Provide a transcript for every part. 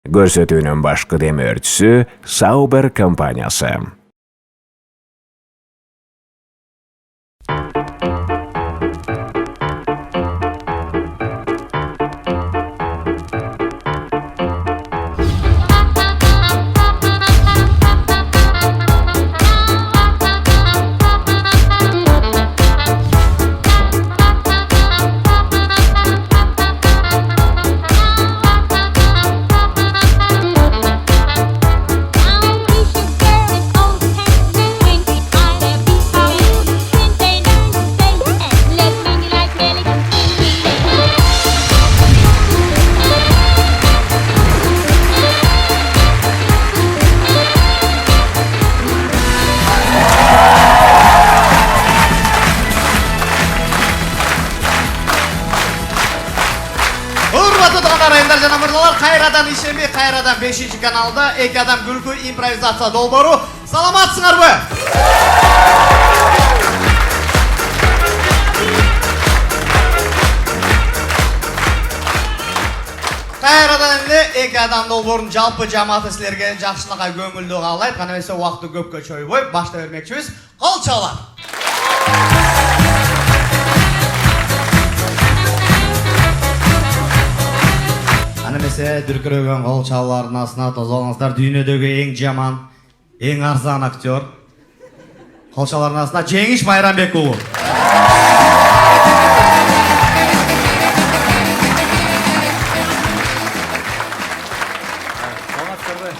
Көрсөтүүнүн башкы демөөрчүсү Sauber компаниясы. Кайрадан ишенбей, кайрадан 5-ші каналда эки адам күлкү импровизация долбоору. Саламатсыңарбы? Кайрадан эле эки адам долбоорунун жалпы жамааты силерге жакшылыкка көңүлдүү каалайт. Кана эмесе убакытты көпкө чойбой башта бермекчибиз. Кол чалат. Анемесе дүркүрөгөн кол чалуулардын астына тозолуңуздар. Дүйнөдөгү эң жаман, эң арзан актер. Кол чалуулардын астына Жеңиш Майрамбек уулу. Саламатсыздарбы?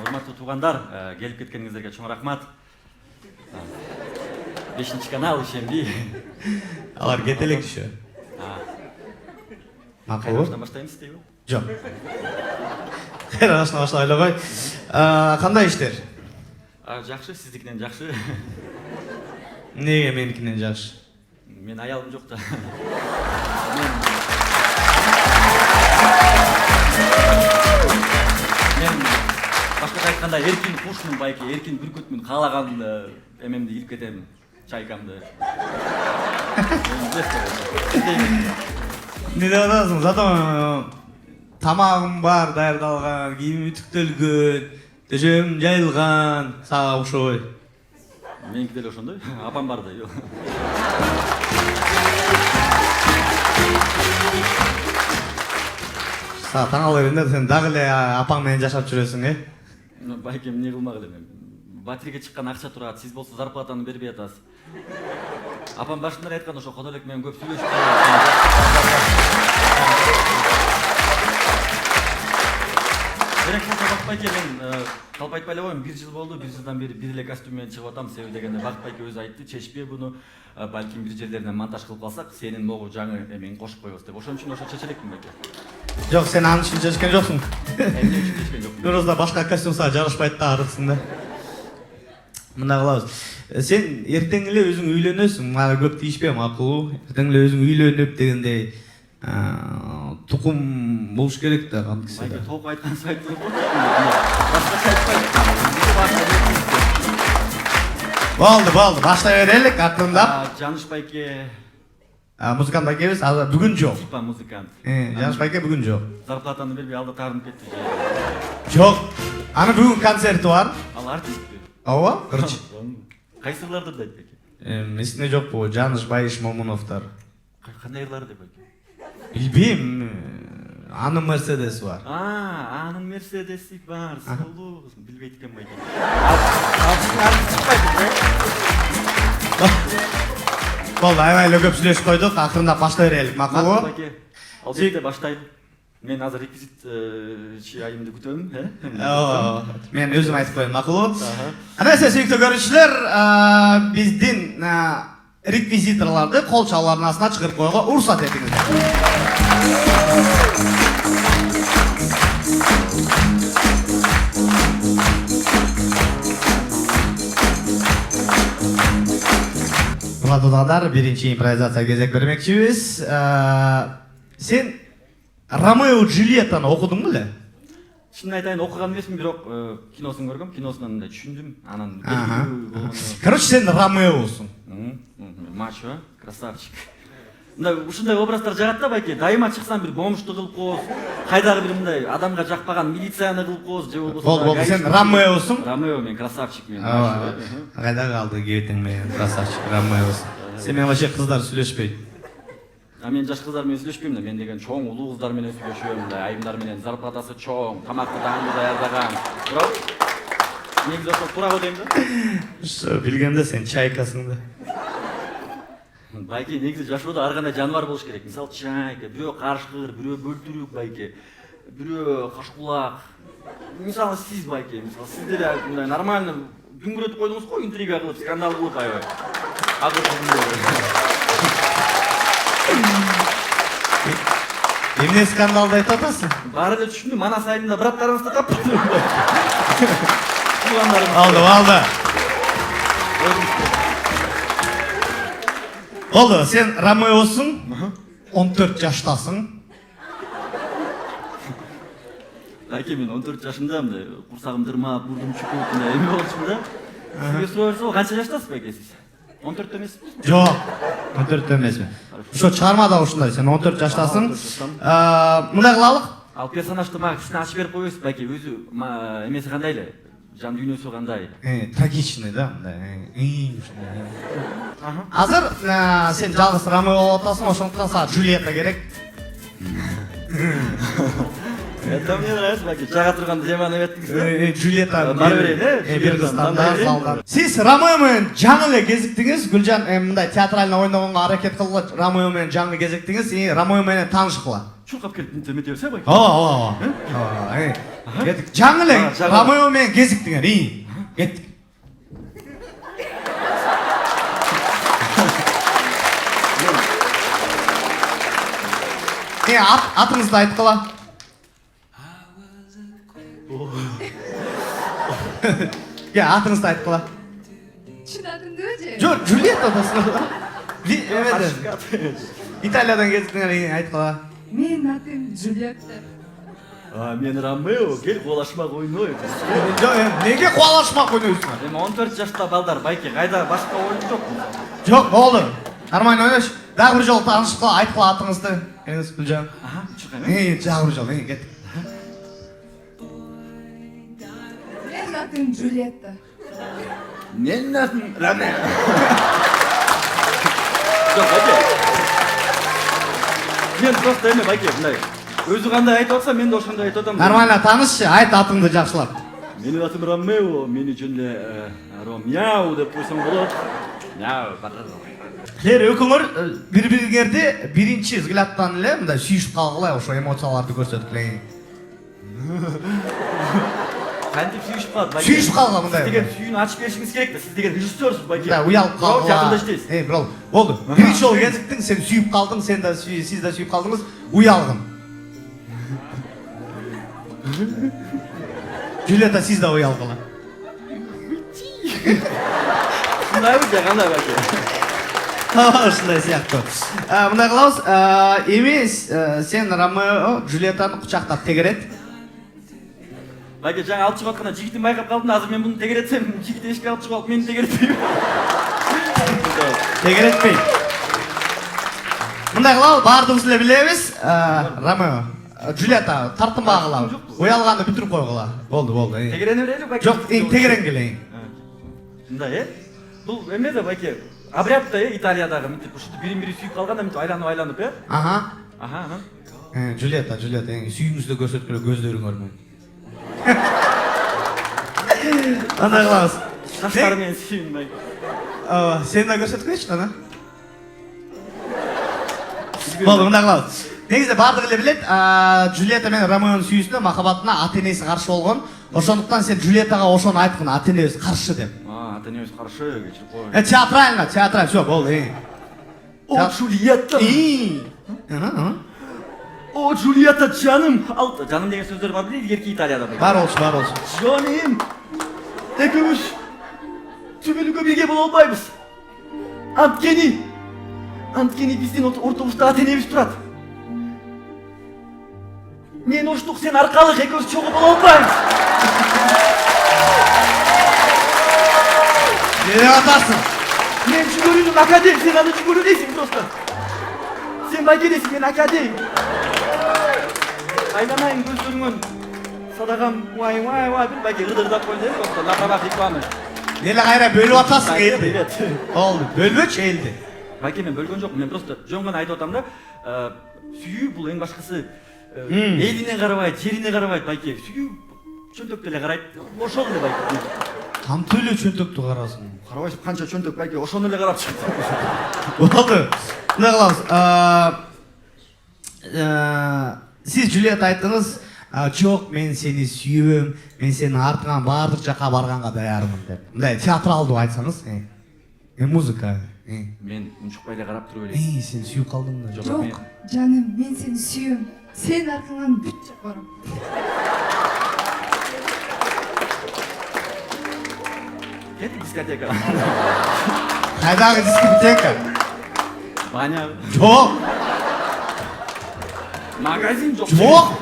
Урматтуу туугандар, келип кеткениңиздерге чоң рахмат. 5-ші канал ишенбей. Алар кете элек түшө. Макул. Баштайбыз дейби? Жок. Кайра баштайлы ғой. Кандай иштер? Жакшы, сиздикинен жакшы. Неге меникинен жакшы? Мен аялым жок да. Мен башкача айтканда эркин кушмун байке, эркин бүркүтмүн, каалаган эмемди кирип кетем, чайкамды. Не деп атасың? Зато тамагым бар, даярдалган, кийимим үтүктөлгөн, төшөгүм жайылган, сага окшобой. Меники деле ошондой, апам бар да. Сага таң кала берем да, сен дагы эле апаң менен жашап жүрөсүң, э? Байке эмне кылмак элем. Батирге чыккан акча турат, сиз болсо зарплатаны бербей атасыз. Апам башында айткан ошо кодо элек менен көп сүйлөшүп Бакыт байке, мен калп айтпай эле коеюн, 1 жыл болду, 1 жылдан бери бир эле костюм менен чыгып атам. Себеби дегенде Бакыт байке өзү айтты, чечпе буну, балким бир жерлеринен монтаж кылып калсак, сенин могу жаңы эмеңи кошуп коебуз деп. Ошон үчүн ошо чече элекмин байке. Жок, сен аны үчүн чечкен жоксуң. Эмне үчүн чечкен жокмун? Бирөөзда башка костюм сага жарашпайт да, арыксың да. Мындай кылабыз. Сен эртең эле өзүң үйлөнөсүң, мага көп тийишпе, макулбу? Эртең эле өзүң үйлөнүп дегендей тукум болуш керек да, кандайсы. Байке толук айткансыз айтып башкача айтпайм. Болду, баштай берелик акырындап. Жаныш байке. Музыкант байкебиз азыр бүгүн жок. Типа музыкант. Жаныш байке бүгүн жок. Зарплатаны бербей алда таарынып кетти. Жок. Аны бүгүн концерти бар. Ал артистпи? Ооба, кырчы. Кайсы ырларды дейт байке? Эсине жокпу, Жаныш Байыш Момуновдор. Кандай ырларды деп байке? Билбейм. Анын Мерседеси бар. Анын Мерседеси бар. Сулуу. Билбейт экен байке. Болду, аябай эле көп сүйлөшүп койдук, акырындап баштай берелик, макулбу? Байке. Ал жерде баштайм. Мен азыр реквизит чыйымды күтөм, Мен өзүм айтып коеюн, макулбу? Анесе сүйүктүү көрүүчүлөр, биздин реквизиторларды кол чалуулардын астына чыгарып коюуга уруксат этиңиздер. Урматтуу биринчи импровизация кезек бермекчибиз. Сен Ромео и Джульеттаны окудуң беле? Шынын айтайын, окуган эмесмин, бирок киносун көргөм, киносунан мындай түшүндүм. Анан Короче, сен Ромеосуң. Мачо, красавчик. мындай ушундай образдар жагат да байке. Дайыма чыксам бир бомжду кылып коебуз. Кайдагы бир мындай адамга жакпаган милицияны кылып коебуз же болбосо. Болду, сен Ромеосуң? Ромео мен красавчик мен. Кайда калды кебетең менен красавчик Ромеосуң? Сен менен вообще кыздар сүйлөшпөйт. Мен жаш кыздар менен сүйлөшпөйм да, мен деген чоң улуу кыздар менен сүйлөшөм, мындай айымдар менен, зарплатасы чоң, тамакты даңгы даярдаган. Бирок негизи ошол туура го дейм да. Ушу билгенде сен чайкасың да. Байке, негизи жашоодо ар кандай жаныбар болуш керек. Мисалы чайка, бирөө карышкыр, бирөө бөлтүрүк байке, бирөө кашкулак. Мисалы сиз байке, мисалы сиз деле мындай нормально дүңгүрөтүп койдуңуз го, интрига кылып, скандал кылып аябай. Эмне скандалды айтып атасың? Баары эле түшүндүм, Манас айылында браттарыбызды таптым. Алды. Болду, сен Ромеосуң, 14 жаштасың. Байке, мен 14 жашымда мындай курсагым дырмап, бурдум чүкүп мындай эме болчумун да. Сизге суроо берсе, канча жаштасыз байке сиз? 14 эмессизби? Жок, 14 эмесмин. Ошо чыгармада ушундай, сен 14 жаштасың. Мындай кылалык? Ал персонажды мага кичине ачып берип коебуз байке, өзү эмеси кандай эле? Жан дүйнөсү кандай? Трагичный да, мындай. Азыр сен жалгыз Ромео болуп атасың, ошондуктан сага Джульетта керек. Это мне нравится, байке. Чага турганда жеман эметтиңиз. Джульетта бара берейин, бир кыздан залдан. Сиз Ромео менен жаңы эле кезиктиңиз, Гүлжан мындай театрально ойногонго аракет кылгыла, Ромео менен жаңы кезиктиңиз, Ромео менен таанышкыла. Чуркап келип мете берсе байке. Ооба. Кеттик. Жаңы эле Ромео менен кезиктиңер. Кеттик. Атыңызды айткыла. Атыңызды айткыла. Чын атыңды өже? Жок, Джульетта да. Италиядан келдиңер, айткыла. Менин атым Джульетта. Мен Ромео, кел кубалашмак ойнойбуз. Неге кубалашмак ойнойсуңар? Эми 14 жашта балдар байке, кайда башка оюн жокпу? Жок, болду. Нормально ойнош. Дагы бир жолу таанышкыла, айткыла атыңызды. Кеңиз Гүлжан. Чуркайм. Дагы бир жолу, кеттик. Менин атым Джульетта. Менин атым Ромео. Жок, байке. Мен просто эме байке, мындай. Өзү кандай айтып атса, мен да ошондой айтып атам. Нормально таанышчы, айт атыңды жакшылап. Менин атым Ромео, мени жөн эле Ромео деп койсоң болот. Мяу, Экөөңөр бири-бириңерди биринчи взглядтан эле мындай сүйүшүп калгыла, ошо эмоцияларды көрсөткүлө. Кантип сүйүшүп калат байке? Сүйүшүп калгыла мындай. Сиз деген сүйүүнү ачып беришиңиз керек да, сиз деген режиссерсуз байке. Да, уялып калгыла. Жакында иштейсиз. Бирок болду. Биринчи жолу кезиктиң, сен сүйүп калдың, сен да сиз да сүйүп калдыңыз. Уялгын. Джульетта, сиз да уялгыла. Мындай же кандай байке? Ушундай сыяктуу. Мындай кылабыз. Эми сен Ромео Джульеттаны кучактап тегерет. Байке, жаңа алып чыгып атканда жигитин байкап калдым, азыр мен муну тегеретсем, жигит эшикке алып чыгып алып мени тегеретпейби? Тегеретпейт. Мындай кылабыз, баардыгыбыз эле билебиз. Ромео, Джульетта тартынбагыла. Уялганды бүтүрүп койгула. Болду. Тегерене берели байке? Жок, тегеренгиле. Мындай, бул эме да байке, обряд да Италиядагы мынтип ушинтип бири-бири сүйүп калганда мынтип айланып, Джульетта, сүйүүңүздү көрсөткүлө көздөрүңөр менен. Андай кылабыз. Каштары менен сүйүн байке. Сен да көрсөткүлөчү ана. Болду, мындай кылабыз. Негизде баардыгы эле билет, Джульетта менен Ромеонун сүйүүсүнө, махабатына ата-энеси каршы болгон. Ошондуктан сен Джульеттага ошону айткын, ата-энебиз каршы деп. Ата-энебиз каршы, кечирип кой. Театрально, всё, болду. О, Джульетта. О, Джульетта жаным. Жаным деген сөздөр бар беле, илгерки Италияда байке. Бар болчу. Жаным. Экөөбүз түбөлүккө бирге боло албайбыз. Анткени биздин ортобузда ата-энебиз турат. Мен оштук, сен аркалык, экөөбүз чогуу боло албайбыз. Не атасың? Мен жүгөрүүнүн академ, сен аны жүгөрүү дейсиң просто. Sen bayke desin, men aka deyim. Aylamayın gözlerinden. Sadakam vay bir bayke gıdırdak koydu. Yoksa lakabak ikbamı. Nele kayra bölüp atasın eldi. Evet. Oldu. Bölböç eldi. Bayke men bölgön жок. Men просто жөн гана айтып атам да. Сүйүү бул эң башкысы элине карабайт, жерине карабайт байке. Сүйүү чөнтөктө эле карайт. Ошол эле байке. Кантип эле чөнтөктү карасын. Карабайсың канча чөнтөк байке, ошону эле карап чыкты. Oldu. Ne kılavuz? Siz Juliet ayttınız, çok men seni sүйөм, men senin артыңан бардык жака барганга даярмын деп. Мындай театралдуу айтсаңыз, музыка. Мен унчукпай эле карап туруп элем. Сен сүйүп калдың да. Жоқ, жаным, мен сені сүйем. Сен артыңан бүт жақ барам. Кет дискотека. Кайдагы дискотека? Баня. Жок. Магазин жок. Жок.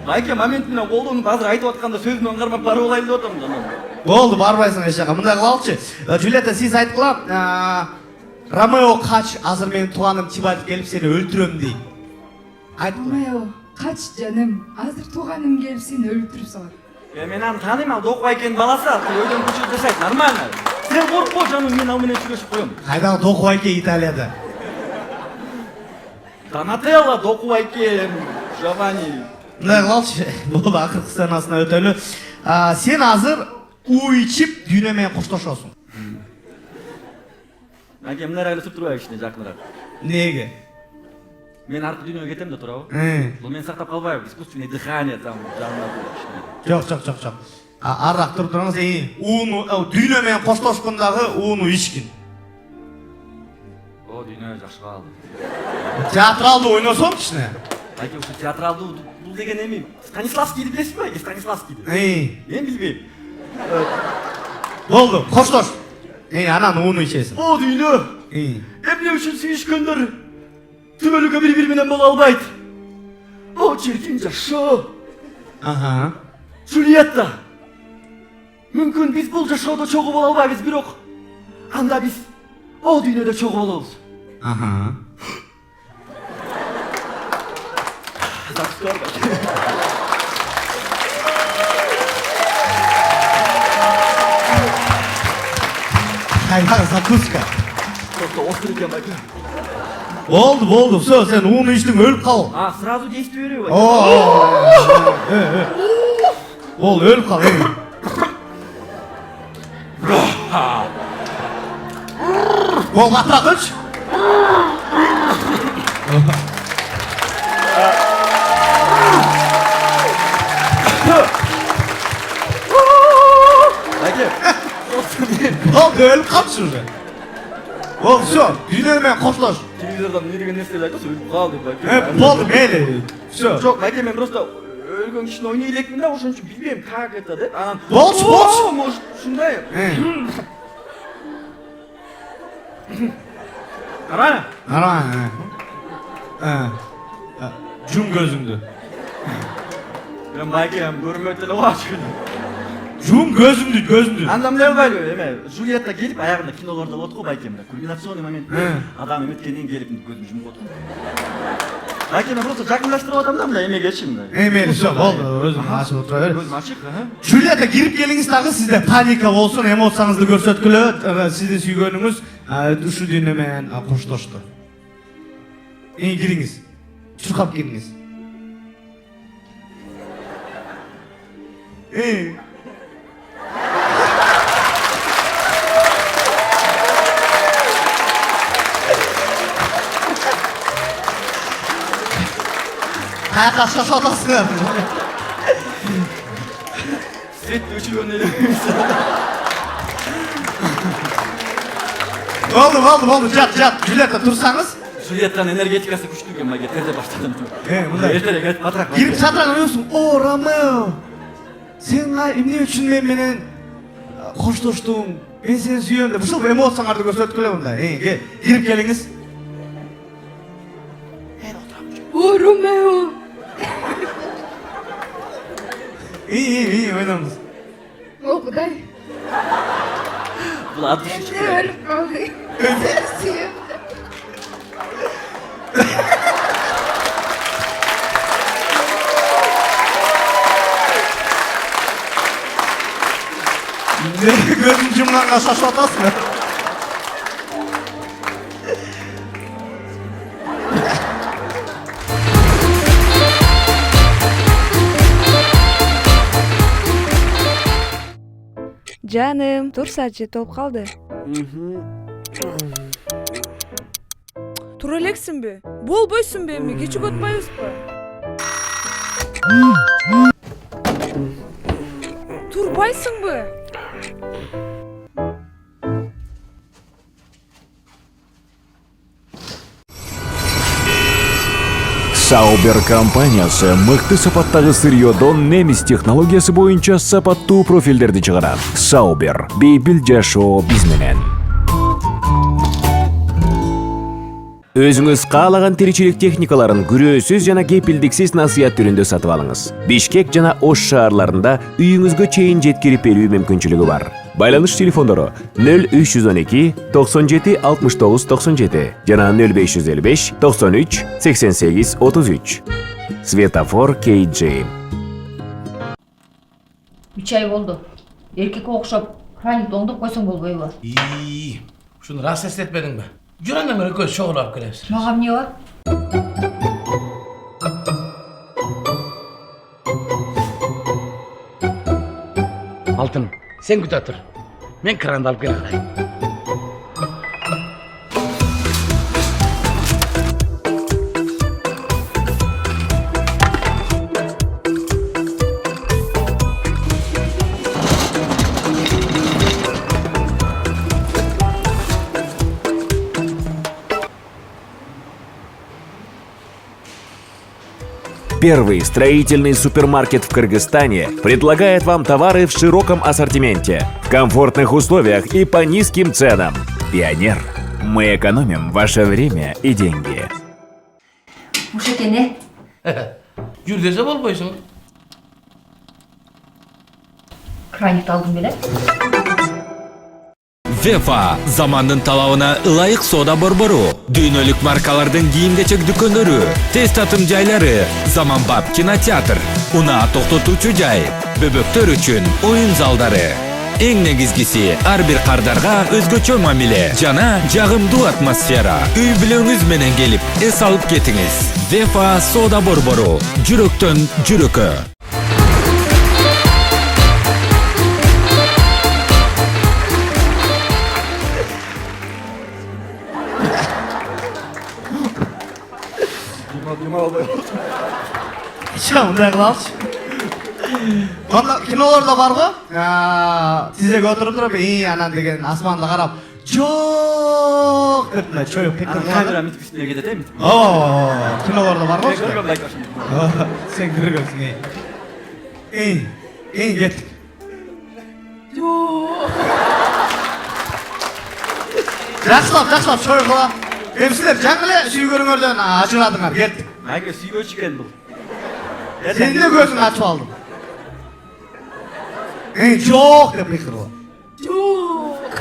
Байке момент менен колдонуп азыр айтып атканда сөзүн аңгармап барып алайын деп атам жаным. Болду, барбайсың эч жака. Мындай кылалычы. Julieta, сиз айткыла, Ромео кач, азыр менин тууганым Тибальт келип сени өлтүрөм дейт. Айткыла. Ромео, қач жаным, азыр туғаным келіп сені өлтіріп салат. Мен аны тааныйм, ал Доку байкенин баласы, өйдөн көчүп жашайт, нормально. Сен коркпо жаным, мен ал менен сүйлөшүп коем. Кайдагы Доку байке Италияда? Донателло, Доку байке, Жовани. Мындай кылалычы. Болду, акыркы сценасына өтөлү. Сен азыр уу ичип дүйнө менен коштошосуң. Байке, мына эле турбай кичине жакыныраак. Неге? Мен аркы дүйнөгө кетем да турабы? Бул мен сактап калбайбы, искусственное дыхание там жанына кичине. Жок. Арак туруп тураңыз, ууну дүйнө менен коштошкондагы ууну ичкин. О, дүйнө жакшы калды. Театралдуу ойносоң кичине. Байке, ушу театралдуу бул деген эми Станиславскийди билесизби байке, Станиславскийди? Мен билбейм. Болду, коштош. Анан ууну ичесиң. О, дүйнө. Эмне үчүн сүйүшкөндөр түбөлүккө бири менен боло албайт? О, чиркин жашоо. Julieta. Мүмкүн биз бул жашоодо чогуу боло албайбыз, бирок анда биз о дүйнөдө чогуу болобуз. Закскор. Кайдагы закуска? Просто остр экен байке. Болду, всё, сен ууну ичтиң, өлүп кал. Сразу действие берүү байке. Болду, өлүп кал. Болду, атыраак өлчү. Байке. Болду, өлүп калчы уже. Болду, всё, дүйнө менен коштош. Телевизордон не деген нерселер айтасың, өлүп кал деп байке. Болду, мейли. Всё. Жок, байке, мен просто өлгөн кишини ойной элекмин да, ошон үчүн билбейм, как это деп. Анан Болчу. Может, ушундай. Карана. Жум көзүңдү. Мен байке, көрмөй деле калчу. Жум көзүңдү. Анда мындай болбойбу, эме Julieta келип аягында кинолордо болот го байке, мына кульминационный момент. Адам эметкенден келип көзүн жумуп отур. Байке, мен просто жакындаштырып атам да, мындай эмегечи мындай. Мейли, всё, болду, өзүң ачып отура бер. Көзүм ачык, Julieta, кирип келиңиз дагы, сизде паника болсун, эмоцияңызды көрсөткүлө, сиздин сүйгөнүңүз ушу дүйнө менен коштошту. Кириңиз. Чуркап кириңиз. Каяка шашып атасыңар? Светти өчүргөн эле. Болду, жат. Julieta, турсаңыз? Julieta'нын энергетикасы күчтүү экен, байке, терде баштадым. Мындай. Эртерээк батыраак. Кирип сатыран өйсүң, о, Ромео, сен эмне үчүн мен менен коштоштуң, мен сени сүйөм деп, ушул эмоцияңарды көрсөткүлө мындай. Кирип келиңиз. О, Ромео! Ойнамыз. О, Құдай! Бул ат Мен өліп қалдым. Сені сүйем. Gözün жұмғанға шашып атасың. Жаным, турсачы толуп калды. Тура элексиңби? Болбойсуңбу эми, кечик отпайбызбы? Турбайсыңбы? Sauber компаниясы мыкты сапаттагы сырьёдон немис технологиясы боюнча сапаттуу профилдерди чыгарат. Sauber бейбил жашоо биз менен. Өзүңүз каалаган тиричилик техникаларын күрөөсүз жана кепилдиксиз насыят түрүндө сатып алыңыз. Бишкек жана Ош шаарларында үйүңүзгө чейин жеткирип берүү мүмкүнчүлүгү бар. Байланыш телефондору 0312 97 69 97 жана 0555 93 88 33. Светофор KJ. 3 ай болду. Эркекке окшоп, храникти оңдоп койсоң болбойбу? Шуну рас эстетпедиңби? Жүр андан көрө көз чогулуп алып келебиз. Мага эмне бар? Алтын, сен күтө тур. Мен кранды алып келе калайын. Первый строительный супермаркет в Кыргызстане предлагает вам товары в широком ассортименте, в комфортных условиях и по низким ценам. Пионер. Мы экономим ваше время и деньги. Уш экен, Жүр десе болбойсуң. Краникти алдым беле. Вефа замандын талабына ылайык сода борбору, дүйнөлүк маркалардын кийим-кечек дүкөндөрү, тез татым жайлары, заманбап кинотеатр, унаа токтотуучу жай, бөбөктөр үчүн оюн залдары. Эң негизгиси ар бир кардарга өзгөчө мамиле жана жагымдуу атмосфера. Үй бүлөңүз менен келип, эс алып кетиңиз. Вефа сода борбору, жүрөктөн жүрөккө. Мындай кылалычы. Кинолордо бар го? Тизеге отуруп туруп, анан деген асманды карап, жок деп мына чөйүп кеткен. Камера митип үстүнө кетет эми. Кинолордо бар го? Көргөн байкашым. Сен көргөнсүң. Кеттик. Жакшылап чөйүп кала. Силер жаңы эле сүйгөнүңөрдөн ажырадыңар, кеттик. Майга сүйгөчү экен бул. Сен де көзүңдү ачып алдың. Жок деп кыйкырып. Жок.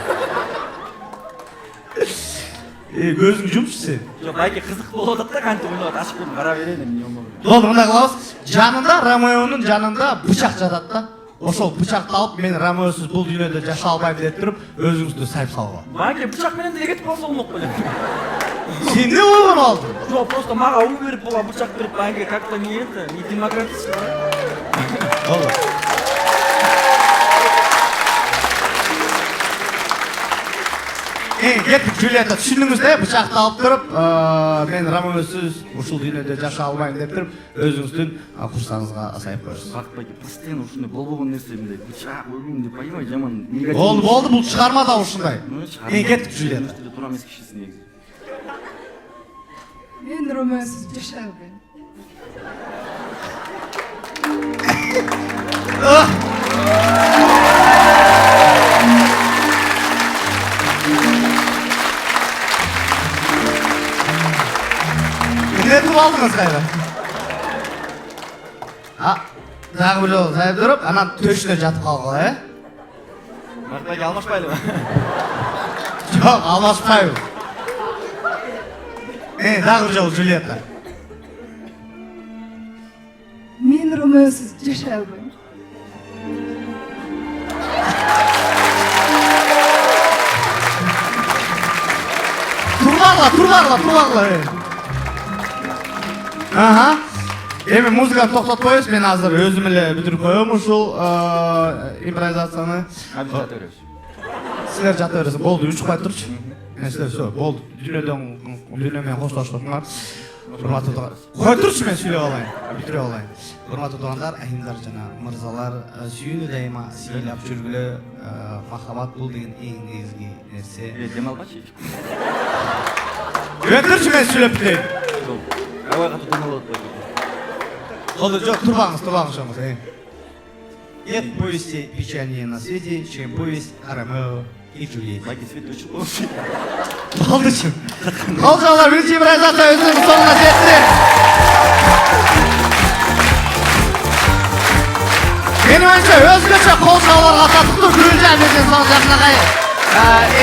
Көзүң жумчу сен. Жок, байке кызык болуп атат да, кантип ойлоп ачып көрүп кара берейин эмне болмок. Болду, мындай кылабыз. Жанында Ромеонун жанында бычак жатат да. Ошол бычакты алып, мен Ромеосуз бул дүйнөдө жашай албайм деп туруп, өзүңүздү сайып салгыла. Байке бычак менен деле кетип калса болмок белем. Сен не ойгонуп алдың? Жок, просто мага уу берип буга бычак берип, байке как-то не это, не демократично. Болду. Кеттик, Джулиетта, түшүндүңүз да, бычакты алып туруп, мен Ромеосуз ушул дүйнөдө жашай албайм деп туруп, өзүңүздүн курсаңызга сайып коесуз. Бак байке, постоянно ушундай болбогон нерсе мындай бычак өлүм деп аябай жаман негатив. Болду, бул чыгарма да ушундай. Кеттик, Джулиетта. Туура эмес кишисиң негизи. Мен Ромеосуз жашай албайм. Нетип алдыңыз кайра? Дагы бир жолу сайып туруп, анан төшүнө жатып калгыла, Бак байке алмашпайлыбы? Жок, алмашпайбыз. Дагы бир жолу, Джулиетта. Мен Ромеосуз жашай албайм. турбагыла. Аха. Эми музыканы токтотуп коебуз, мен азыр өзүм эле бүтүрүп коем ушул импровизацияны. Abi jata berебиз. Силер жата бересиз. Болду, учпай турчу. Силер всё, болду. Дүйнө менен коштошуңар. Урматтуу туугандар. Кой турчу, мен сүйлөп алайын. Бүтүрүп алайын. Урматтуу туугандар, айымдар жана мырзалар, сүйүүнү дайыма сыйлап жүргүлө. Махаббат бул деген эң негизги нерсе. Дем алгачы. Өтүрчү, мен сүйлөп бүтөйүн. Абай катуу дем алып атпайбы. Болду, жок, турбаңыз шоңуз. Нет повести печальнее на свете, чем повесть о Ромео и Джульетте. Байке свет өчүп болсун. Болдучу. Колжалар биринчи импровизация өзүнүн соңуна жетти. Менин оюмча өзгөчө колжаларга татыктуу Гүлжан биздин соң жакынакай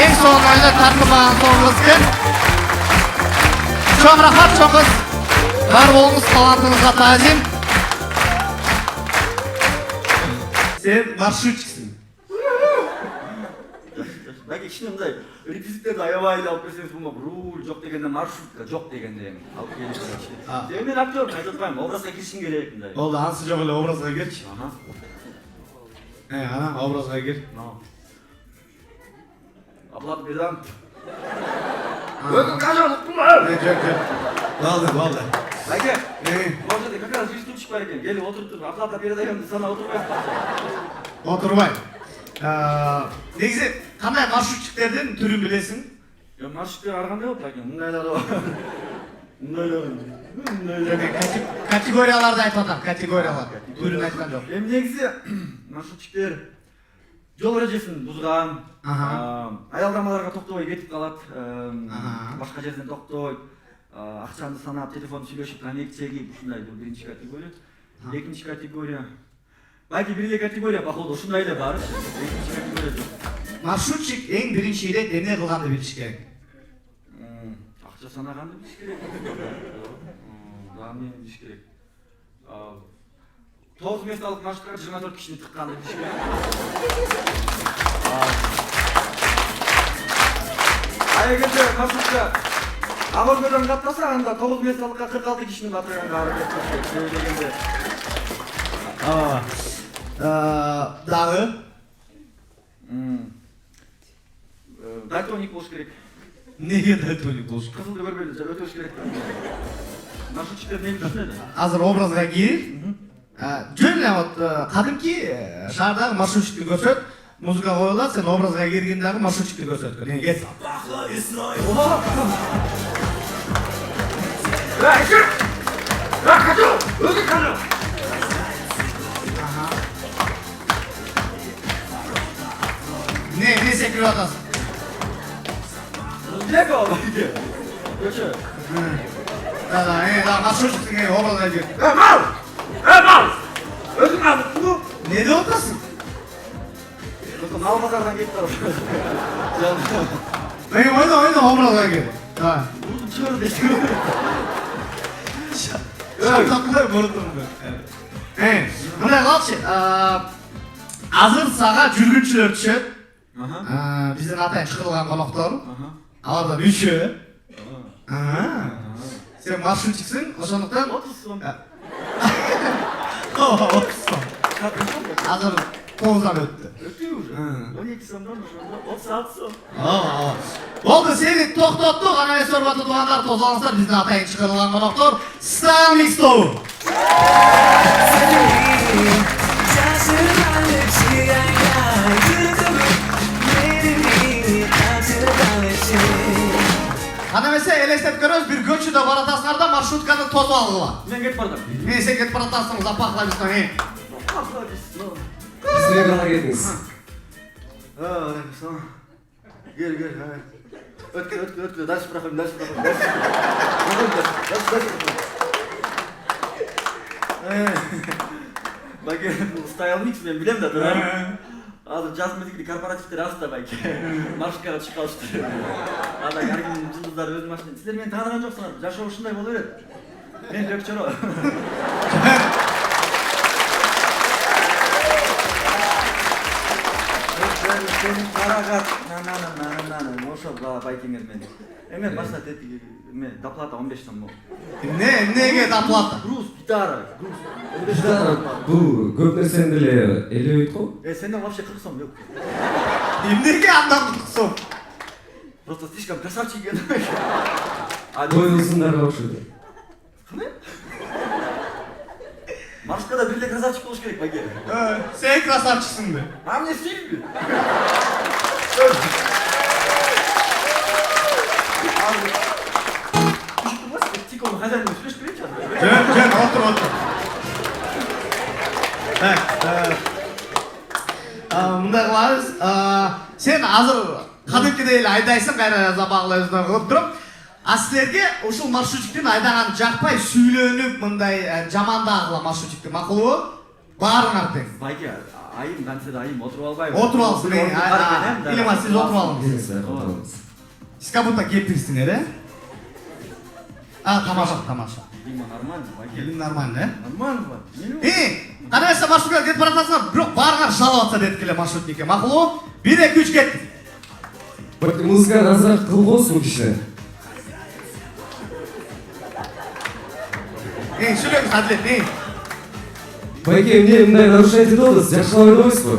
эң сонун ойноо тартылган соңуз экен. Чоң рахмат, чоң кыз. Бар болуңуз, талантыңызга таазим. Sen маршрутчиксиң. Байке кичине мындай реквизиттерди аябай эле алып берсеңиз болмок. Руль жок дегенде маршрутка жок дегенде алып келип. Мен актер кайта атпайм, образга киришиң керек мындай. Болду, анысы жок эле образга кирчи. Ана образга кир. Аплат бердим. Жок. Болду. Байке, может как раз листучик бар экен. Келип отуруп туруп, аплата бере дегенди сана отурбай. Отурбай. Негизи кандай маршрутчиктердин түрүн билесиң? Маршруттер ар кандай болот байке? Мындайлар бар. Категорияларды айтып атам, категориялар. Түрүн айткан жок. Эми негизи маршрутчиктер жол эрежесин бузган, аялдамаларга токтобой кетип калат, башка жерден токтобойт, акчаны санап, телефон сүйлөшүп, коннект чегип, ушундай бул биринчи категория. Экинчи категория. Байке бир эле категория походу ушундай эле бар. Экинчи категория жок. Маршрутчик эң биринчи ирет эмне кылганды билиш керек. Акча санаганды билиш керек. Дагы эмне билиш керек? 9 месталык маршрутка 24 кишини тыкканды билиш керек. Эгерде маршрутка Агоргөдөн каттаса, анда 9 месталыкка 46 кишини батырганга аракет кылыш керек дегенде. Дагы Дальтоник болуш керек. Неге дальтоник болуш керек? Кызылды көрбөйлү, өтөш керек. Маршрутчиктер эмне түшүнөдү? Азыр образга кир. Жөн эле вот кадимки шаардагы маршрутчикти көрсөт, музыка коюлат, сен образга киргенде дагы маршрутчикти көрсөт. Кет. Не секирип атасың? Лего байке. Көчө. Да, маршрутчиктин образга кир. Мал! Өзүң алып, Не деп атасың? мал базардан кетип калып. Ойна образга кир. Чыр десең. Шартақлай бұрдымды. Мындай қалшы, азыр саға жүргіншілер түшет. Біздің атайын шықылған қонақтар. Аларда үші. Сен маршрутчиксің, ошондуктан 30 сом. 30 сом. Азыр 9-дан өтті. Өтті уже. 12 сомдан ошондо 36 сом. Болды, сені тоқтаттық, ана эс урматтуу туугандар, тозалаңыздар, біздің атайын шықылған қонақтар. Станлик Стоу. Ана эмесе элестетип көрөбүз, бир көчүдө баратасыңар да маршрутканы тосуп алгыла. Мен кетип бардым. Мен сен кетип баратасың, запахла бизди. Сізге ғана келдіңіз. Gel. Ötkü. Ders bırakın. Bak style mix ben bilem de dur. Azır jazz müzikli korporatifler asla belki. Marşkara çıkıştı. Ada gergin yıldızlar öz maşını. Sizler beni tanıran joksunlar. Жашоо ушундай боло берет. Men Rökçörö. сенин карагат ошо байкеңер менен. Эме башта деди, эме доплата 15 сом. Эмнеге доплата? Груз, гитара, груз. 15 сом. Бул көп нерсени деле элебейт го. Сенден вообще 40 сом жок. Эмнеге андан курсом? Просто слишком красавчик екен. Боюлсундарга окшойт. Маршруткада бир эле красавчик болуш керек байке. Сен красавчиксың бе? А мне Сильви. Тикон хозяйным сүйлөшүп берейинчи азыр. Жөн, отур. Мындай кылабыз. Сен азыр кадимкидей эле айдайсың, кайра забагылайсың кылып туруп. А силерге ушул маршрутчиктин айдаганы жакпай, сүйлөнүп мындай жамандагыла маршрутчикти, макулбу? Баарыңар тең. Байке, айым концерт айым отуруп албайбы? Отуруп алсың. Илима сиз отуруп алыңыз. Сиз как будто кептирсиңер, тамаша. Илима нормально, байке. Илим нормально, Нормально ба? Канайса маршрутка кетип баратасыңар, бирок баарыңар шалып атса дедик эле маршрутникке, макулбу? 1 2 3 кеттик. Бак музыканы азыраак кылбосун киши. Сүйлөңүз Адилет, Байке, эмне мындай нарушать этип атасыз? Жакшылап ойнобойсузбу?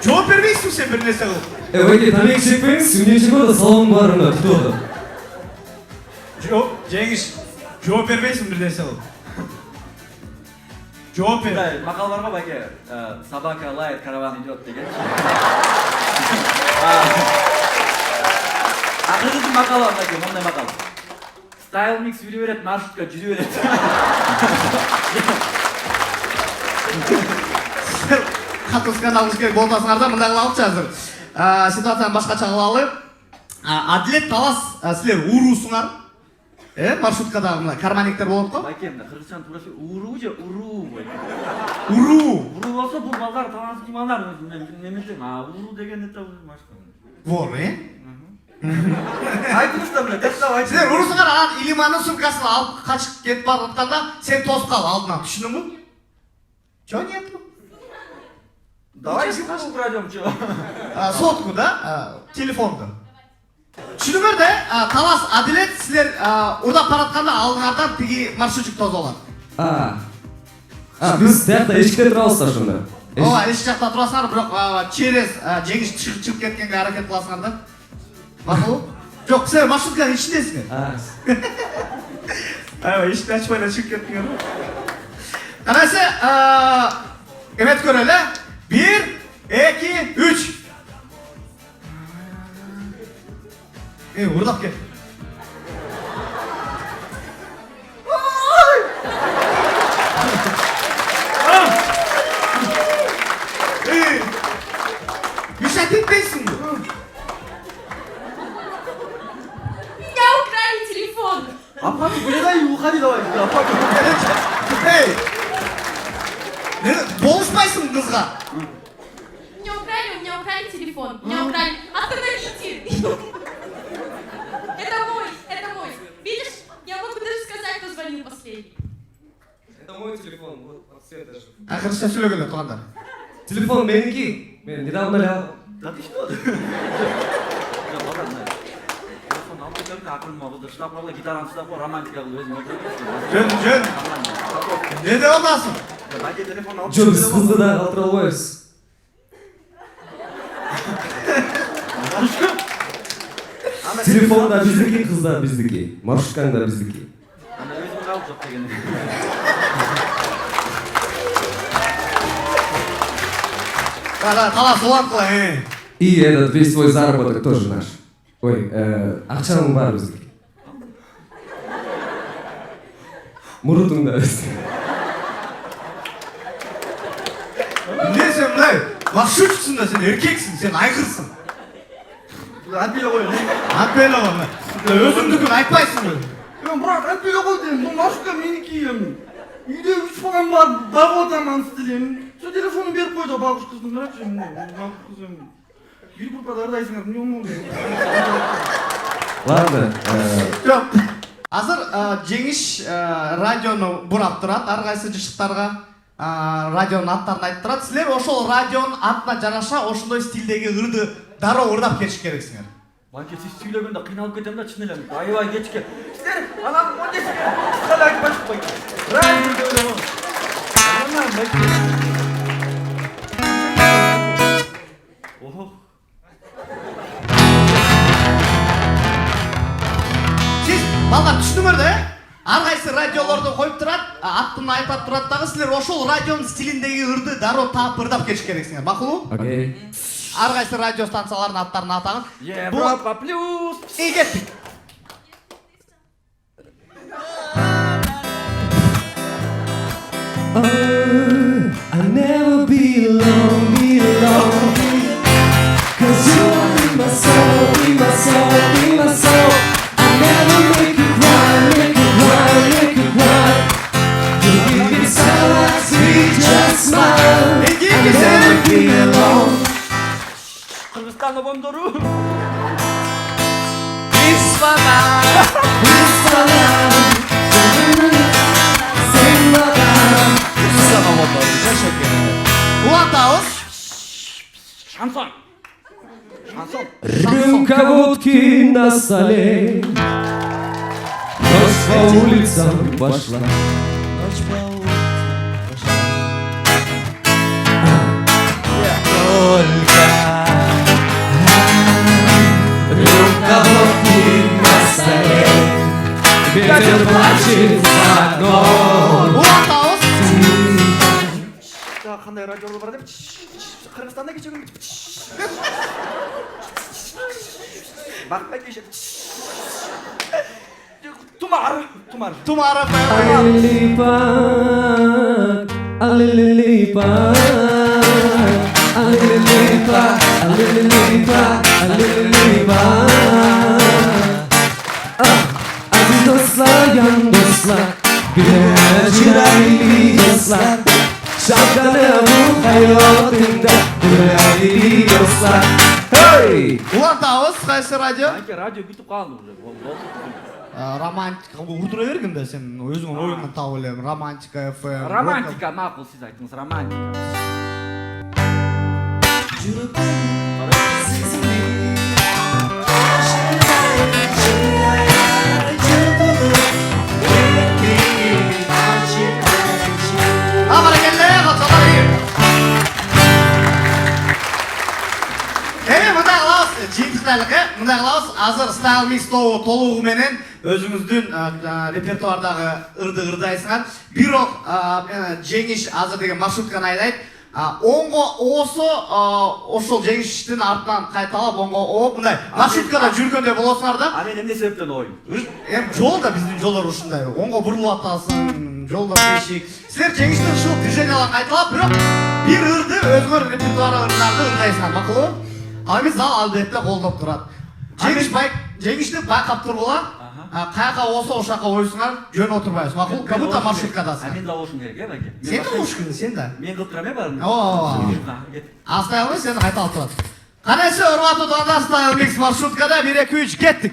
жооп бербейсиң сен бир нерсе кылып. Байке, тамеки чекпеңиз, эмне чегип атасыз? Салондун баарында түтүп атат. Жооп, жеңиш. Жооп бербейсиң бир нерсе кылып. Жооп бер. Мындай макал бар го байке, собака лает, караван идет деген. Акыркы макал бар байке, мындай макал. Стайл микс жүрө берет, маршрутка жүрө берет. Катылышкан алыш керек болбосуңар да мындай кылалычы азыр. Ситуацияны башкача кылалы. Адилет Талас, силер уруусуңар. Маршруткадагы мына карманниктер болот го. Байке, мына кыргызчан туура уруу же уруу байке. Уруу. Уруу болсо бул балдар талантливый балдар, немесе, уруу деген это башка. Вор, Айтыңыз да билет, айтыңыз. Силер уруусуңар анан Илиманын сумкасын алып качып кетип барып атканда сен тосуп кал алдынан, түшүндүңбү? Чё нет? Давай сотку украдем, чё? Сотку, да? Телефонду. Түшүнүңөр да, Талас, Адилет силер урдап баратканда алдыңардан тиги маршрутчик тосуп алат. Биз тиякта эшикте турабыз ошондо. Ооба, эшик жакта турасыңар, бирок через жеңиш чыгып кеткенге аракет кыласыңар да. Макул? Жок, силер маршрутканын ичиндесиңер. Айба, эшикти ачпай эле чыгып кеттиңер. Карайсы, эмет көрөлү. 1 2 3. Урдап кет. Мешать етпейсің бе? Меня украли телефон. Апа, выдай и уходи давай. Болышпайсың қызға. Меня украли телефон. Меня украли. Остановите. Это мой. Видишь, я могу даже сказать, кто звонил последний. Это мой телефон, вот все даже. Ақырышта сөйлегенде туғандар. Телефон меники. Мен недавно эле. Да ты что? Телефон алып кетерде акырын дұрыстап қойла, гитараны ұстап қой, романтика қылып өзің отырып. Жөн. Не деп атасың? Байке телефон алып. Жо, биз кызды да калтыра албайбыз. Телефон да биздики, кыз да биздики. Маршруткаң да биздики. Ана өзің қалып жоқ деген. Талас улан қыла, И этот весь твой заработок тоже наш. Ой, акчаның баары биздики. Мурутуң да биздики. Не сен мындай, маршрутчысың да сен еркексің, сен айқырсың. Айтпайлы қой. Айтпайлы қой. Өзіңдікін айтпайсың бе? Брат, айтпайлы қой деймін, бұл маршрутка менікі ем. Үйде 3 балам бар, бағып отырмын істелеймін. Сол телефонын беріп қойды, бағыш қыздың, қарақшы ем. Bir kurpaları da izin ne olmalı? Ладно. Азыр жеңиш радиону бурап турат ар кайсы жышыктарга. радионун аттарын айтып турат. Силер ошол радионун атына жараша ошондой стилдеги ырды дароо ырдап кетиш керексиңер. Балки сиз сүйлөгөндө кыйналып кетем да, чын эле. Аябай кечке. Силер анан мондайсың. Кала айтпайсың кой. Радио ойломо. Охо. Сиз балдар түшүнүңөр да, ар кайсы радиолорду коюп турат, аттын айтып турат дагы, силер ошол радионун стилиндеги ырды дароо таап ырдап кетиш керексиңер. Макулбу? Окей. Ар кайсы радио станцияларынын аттарын атагын. Европа плюс. И кеттик. I'll never be alone, cause you're in my soul, in my soul, in my soul. I'll never make you cry, make you cry, make you cry. You give me silence, sweet, just smile. I'll never be alone. Кыргызстан обондору. Isfana, Улантабыз. Шансон. Шансон. Рюмка водки на столе, ночь по улицам пошла. Только рюмка водки на столе, ветер плачет за окном. Улантабыз. Кандай радиолор бар деп? Кыргызстанда кече күн. Бакпай кеше. Тумар. Тумары. Алилипак, алилипак, алилипак, алилипак, алилипак. Aziz dostlar, yan dostlar, güler çıraylı dostlar. Şapkanı bu hayatımda gülerli dostlar. Hey! Улантабыз. Кайсы радио? Анке радио бүтүп калды уже. Романтика урдура бергин да, сен өзүңүн оюңдан таап элем. Романтика FM. Романтика макул, сиз айттыңыз, романтика. Мындай кылабыз, азыр Style Mix тобу толугу менен өзүңүздүн репертуардагы ырды ырдайсыңар. Бирок жеңиш азыр деген маршрутканы айдайт. Оңго оосу ошол жеңиштин артынан кайталап оңго ооп мындай маршруткада жүргөндөй болосуңар да. А мен эмне себептен ой? Эми жол да биздин жолдор ушундай. Оңго бурулуп атасың, жолдор тешик. Силер жеңиштин ушул движенияларын кайталап, бирок бир ырды өзүңөр репертуар ырдарды ырдайсыңар, макулбу? Ал эми зал албетте колдоп турат. Жеңишти байкап тургула. Каяка болсо ошака ойсуңар, жөн отурбайсыз. Макул, как будто маршруткадасың. Мен да болушум керек, балки. Сен да болуш керек, сен да. Мен кылып турам баарын. Астай албай, сени кайталап турат. Канайсы, урматтуу угундар, Style Mix маршруткада 1 2 3 кеттик.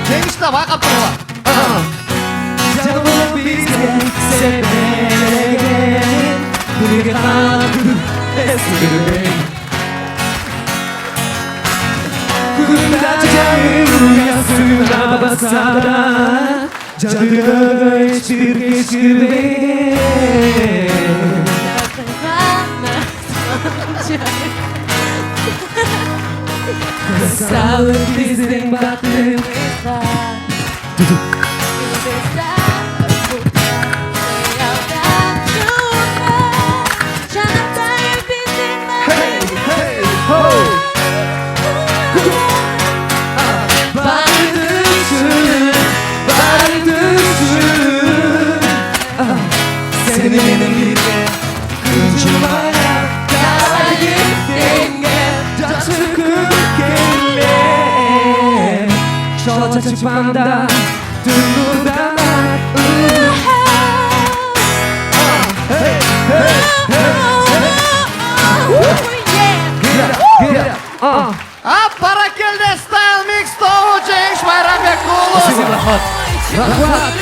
Жеңишти байкап тургула. Canımı bize sevmegen bir kanatı esirgen Kırılacağım rüyasına basa da Cadına hiçbir geçirmeyen Sağlık bizim baktığımızda Seni benim birge Kıncımaya Kala gittiğinge Çıkıp kelle Şola çıkmanda Durdurdan Hey, hey, hey, hey Get up, Апа! Рахмат. Рахмат.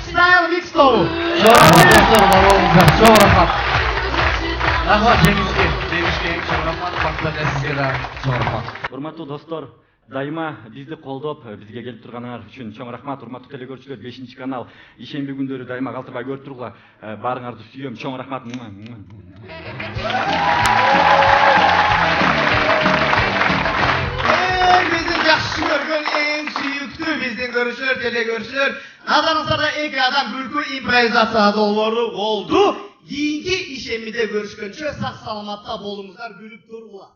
Style mix тобу. Çok rahmat. Rahmat Cengiz'e. Cengiz'e çok rahmat. Baklarına sizге de çok rahmat. Урматтуу достор, дайыма бизди колдоп, бизге келип турганыңар үчүн чоң рахмат. Урматтуу телекөрүүчүлөр, 5-канал ишемби күндөрү дайыма калтырбай көрүп тургула. Баарыңарды сүйөм. Чоң рахмат. Биздин жакшы көргөн эң сүйүктүү биздин көрүүчүлөр, телекөрүүчүлөр, назарыңыздарда эки адам бүлкүл импровизация долбоору болду. Кийинки ишембиде көрүшкөнчө сак саламатта болуңуздар, күлүп тургула.